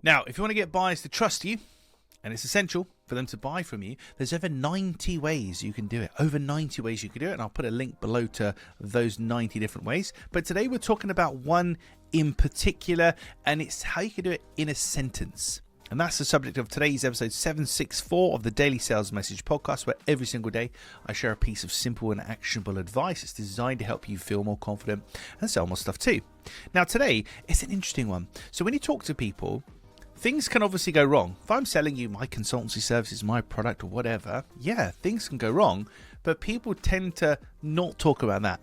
Now, if you want to get buyers to trust you, and it's essential for them to buy from you, there's over 90 ways you can do it. Over 90 ways you can do it, and I'll put a link below to those 90 different ways. But today we're talking about one in particular, and it's how you can do it in a sentence. And that's the subject of today's episode 764 of the Daily Sales Message podcast, where every single day I share a piece of simple and actionable advice. It's designed to help you feel more confident and sell more stuff too. Now today, it's an interesting one. So when you talk to people, things can obviously go wrong. If I'm selling you my consultancy services, my product or whatever, yeah, things can go wrong, but people tend to not talk about that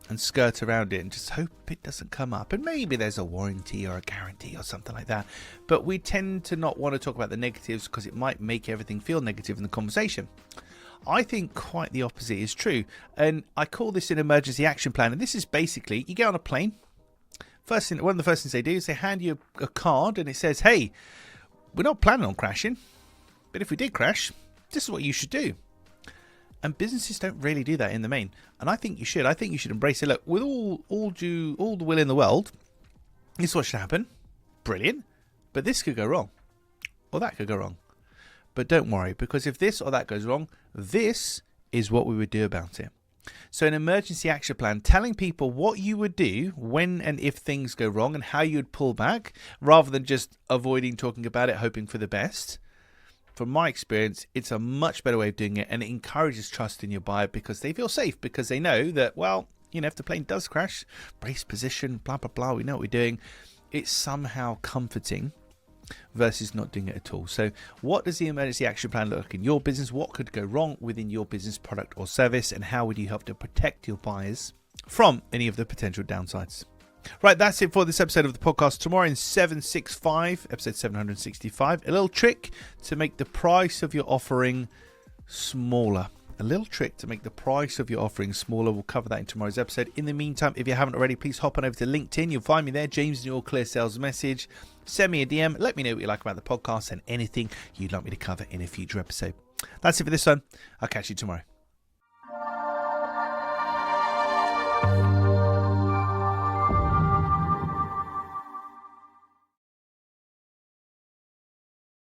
and skirt around it and just hope it doesn't come up. And maybe there's a warranty or a guarantee or something like that, but we tend to not want to talk about the negatives because it might make everything feel negative in the conversation. I think quite the opposite is true, and I call this an emergency action plan. And this is basically, you get on a plane. One of the first things they do is they hand you a card and it says, hey, we're not planning on crashing, but if we did crash, this is what you should do. And businesses don't really do that in the main. And I think you should. I think you should embrace it. Look, with all the will in the world, this is what should happen. Brilliant. But this could go wrong. Or that could go wrong. But don't worry, because if this or that goes wrong, this is what we would do about it. So an emergency action plan, telling people what you would do when and if things go wrong and how you'd pull back, rather than just avoiding talking about it, hoping for the best. From my experience, it's a much better way of doing it, and it encourages trust in your buyer because they feel safe, because they know that, well, you know, if the plane does crash, brace position, blah, blah, blah, we know what we're doing. It's somehow comforting versus not doing it at all. So what does the emergency action plan look like in your business? What could go wrong within your business, product or service? And how would you help to protect your buyers from any of the potential downsides? Right, that's it for this episode of the podcast. Tomorrow in 765, episode 765, a little trick to make the price of your offering smaller. A little trick to make the price of your offering smaller. We'll cover that in tomorrow's episode. In the meantime, if you haven't already, please hop on over to LinkedIn. You'll find me there, James in your Clear Sales Message. Send me a DM. Let me know what you like about the podcast and anything you'd like me to cover in a future episode. That's it for this one. I'll catch you tomorrow.